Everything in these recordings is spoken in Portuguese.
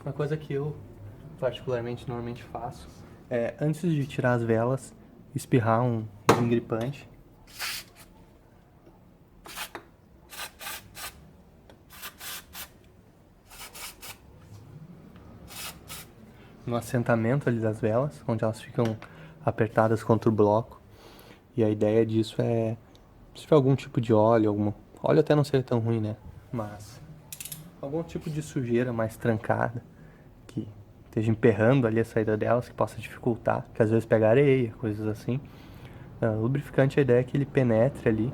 Uma coisa que eu particularmente normalmente faço é, antes de tirar as velas, espirrar um desengripante. No assentamento ali das velas, onde elas ficam apertadas contra o bloco. E a ideia disso é, se tiver algum tipo de óleo, óleo até não seria tão ruim, né? Mas algum tipo de sujeira mais trancada, que esteja emperrando ali a saída delas, que possa dificultar, que às vezes pega areia, coisas assim. O lubrificante, a ideia é que ele penetre ali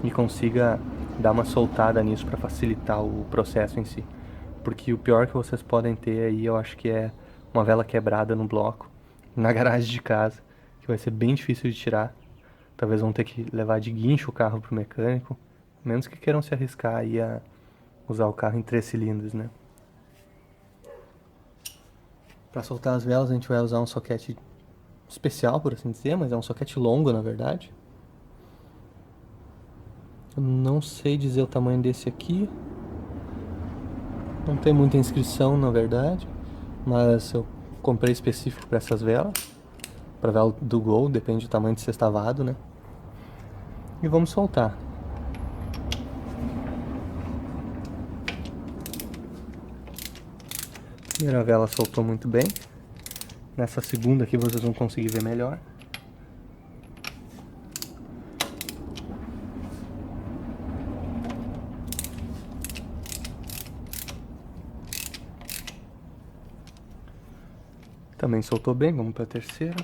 e consiga dar uma soltada nisso para facilitar o processo em si. Porque o pior que vocês podem ter aí, eu acho que é uma vela quebrada no bloco, na garagem de casa, que vai ser bem difícil de tirar. Talvez vão ter que levar de guincho o carro pro mecânico, menos que queiram se arriscar aí a usar o carro em 3 cilindros, né? Para soltar as velas a gente vai usar um soquete especial, por assim dizer, mas é um soquete longo, na verdade. Eu não sei dizer o tamanho desse aqui. Não tem muita inscrição, na verdade, mas eu comprei específico para essas velas. Para vela do Gol, depende do tamanho de sextavado, né? E vamos soltar. A primeira vela soltou muito bem. Nessa segunda aqui vocês vão conseguir ver melhor. Também soltou bem, vamos para a terceira.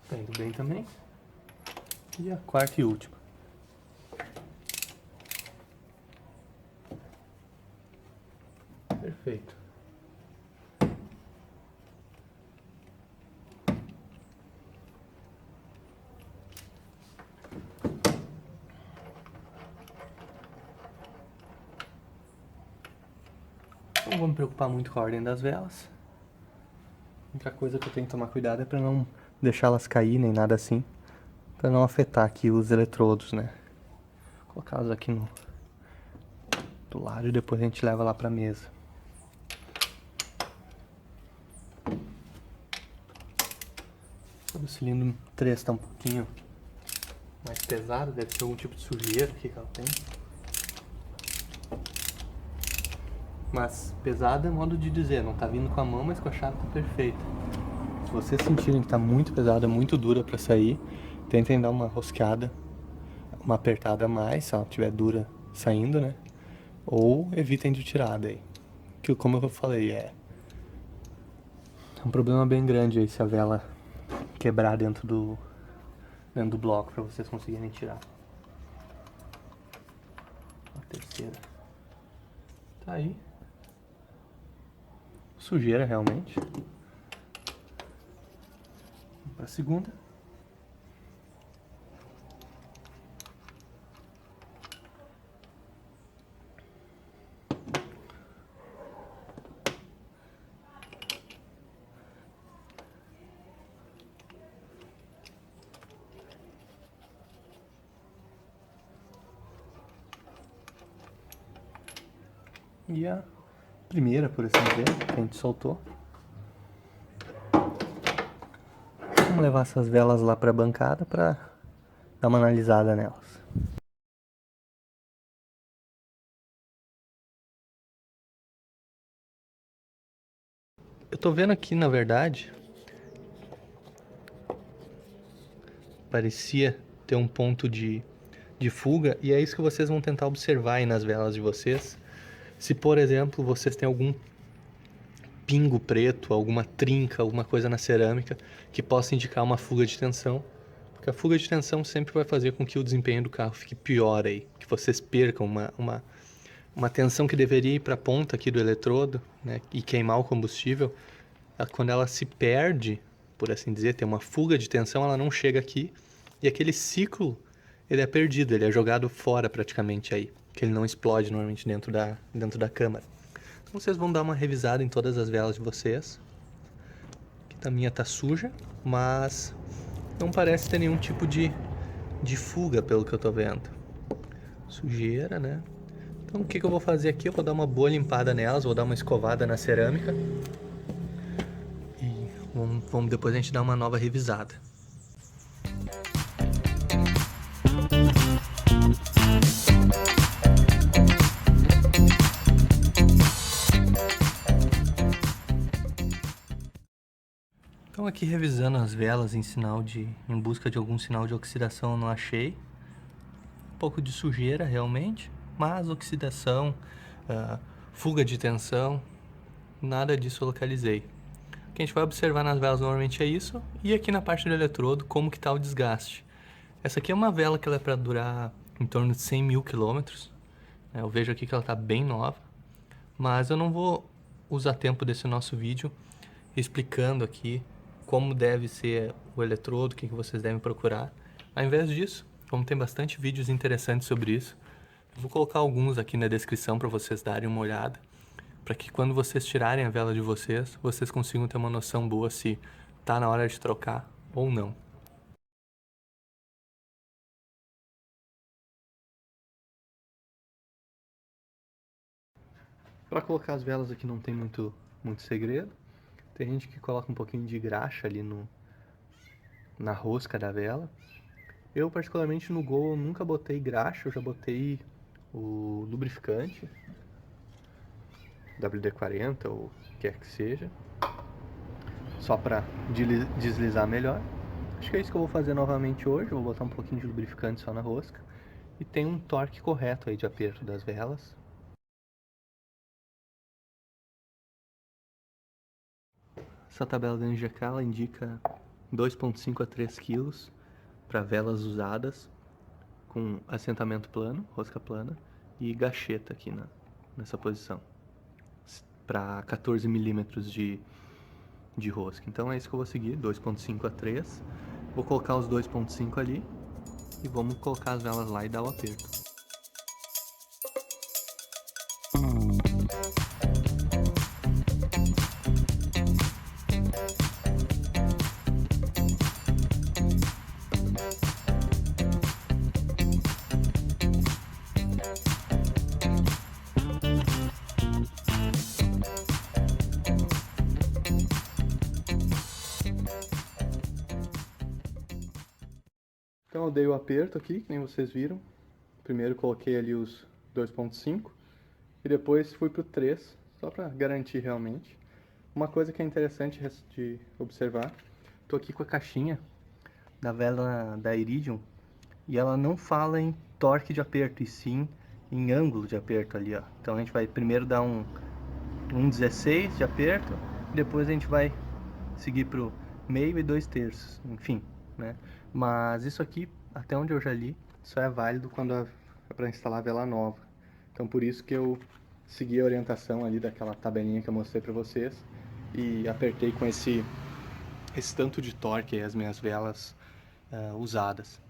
Tá indo bem também. E a quarta e última. Perfeito. Não vou me preocupar muito com a ordem das velas. A única coisa que eu tenho que tomar cuidado é para não deixá-las cair nem nada assim, para não afetar aqui os eletrodos, né? Vou colocá-los aqui do lado e depois a gente leva lá para a mesa. O cilindro 3 está um pouquinho mais pesado, deve ser algum tipo de sujeira aqui que ela tem. Mas pesado é modo de dizer, não tá vindo com a mão, mas com a chave tá perfeita. Se vocês sentirem que tá muito pesada, muito dura para sair, tentem dar uma rosqueada, uma apertada a mais, se ela estiver dura saindo, né? Ou evitem de tirar daí. Que como eu falei, é um problema bem grande aí se a vela quebrar dentro do bloco para vocês conseguirem tirar. A terceira tá aí. Sujeira realmente. Para a segunda. E a primeira, por assim dizer, que a gente soltou. Vamos levar essas velas lá para a bancada para dar uma analisada nelas. Eu tô vendo aqui, na verdade, parecia ter um ponto de fuga, e é isso que vocês vão tentar observar aí nas velas de vocês. Se, por exemplo, vocês têm algum pingo preto, alguma trinca, alguma coisa na cerâmica que possa indicar uma fuga de tensão, porque a fuga de tensão sempre vai fazer com que o desempenho do carro fique pior aí, que vocês percam uma tensão que deveria ir para a ponta aqui do eletrodo, né, e queimar o combustível. Quando ela se perde, por assim dizer, tem uma fuga de tensão, ela não chega aqui, e aquele ciclo, ele é perdido, ele é jogado fora praticamente aí, que ele não explode normalmente dentro da câmara. Então vocês vão dar uma revisada em todas as velas de vocês. Aqui a minha tá suja, mas não parece ter nenhum tipo de fuga, pelo que eu tô vendo. Sujeira, né? Então o que eu vou fazer aqui? Eu vou dar uma boa limpada nelas, vou dar uma escovada na cerâmica. E vamos depois a gente dar uma nova revisada. Então aqui revisando as velas em busca de algum sinal de oxidação, eu não achei. Um pouco de sujeira realmente, mas oxidação, fuga de tensão, nada disso eu localizei. O que a gente vai observar nas velas normalmente é isso, e aqui na parte do eletrodo como que está o desgaste. Essa aqui é uma vela que ela é para durar em torno de 100 mil quilômetros. Eu vejo aqui que ela está bem nova, mas eu não vou usar tempo desse nosso vídeo explicando aqui como deve ser o eletrodo, o que vocês devem procurar. Ao invés disso, como tem bastante vídeos interessantes sobre isso, eu vou colocar alguns aqui na descrição para vocês darem uma olhada, para que quando vocês tirarem a vela de vocês, vocês consigam ter uma noção boa se tá na hora de trocar ou não. Para colocar as velas aqui não tem muito segredo. Tem gente que coloca um pouquinho de graxa ali na rosca da vela. Eu, particularmente, no Gol, nunca botei graxa, eu já botei o lubrificante, WD-40 ou o que quer que seja, só para deslizar melhor. Acho que é isso que eu vou fazer novamente hoje, eu vou botar um pouquinho de lubrificante só na rosca. E tem um torque correto aí de aperto das velas. Essa tabela da NGK ela indica 2,5 a 3 kg para velas usadas com assentamento plano, rosca plana e gacheta aqui nessa posição, para 14 milímetros de rosca. Então é isso que eu vou seguir, 2,5 a 3. Vou colocar os 2,5 ali e vamos colocar as velas lá e dar o aperto. Então eu dei o aperto aqui, que nem vocês viram. Primeiro coloquei ali os 2,5 e depois fui pro 3, só para garantir realmente. Uma coisa que é interessante de observar, tô aqui com a caixinha da vela da Iridium e ela não fala em torque de aperto, e sim em ângulo de aperto ali, ó. Então a gente vai primeiro dar um 16 de aperto, depois a gente vai seguir pro meio e 2/3, enfim, né? Mas isso aqui, até onde eu já li, só é válido quando é para instalar a vela nova. Então por isso que eu segui a orientação ali daquela tabelinha que eu mostrei para vocês e apertei com esse tanto de torque aí as minhas velas usadas.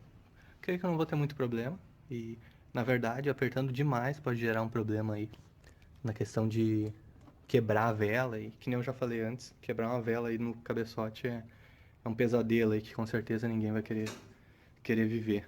Creio que eu não vou ter muito problema e, na verdade, apertando demais pode gerar um problema aí na questão de quebrar a vela e, que nem eu já falei antes, quebrar uma vela aí no cabeçote é um pesadelo aí que com certeza ninguém vai querer viver.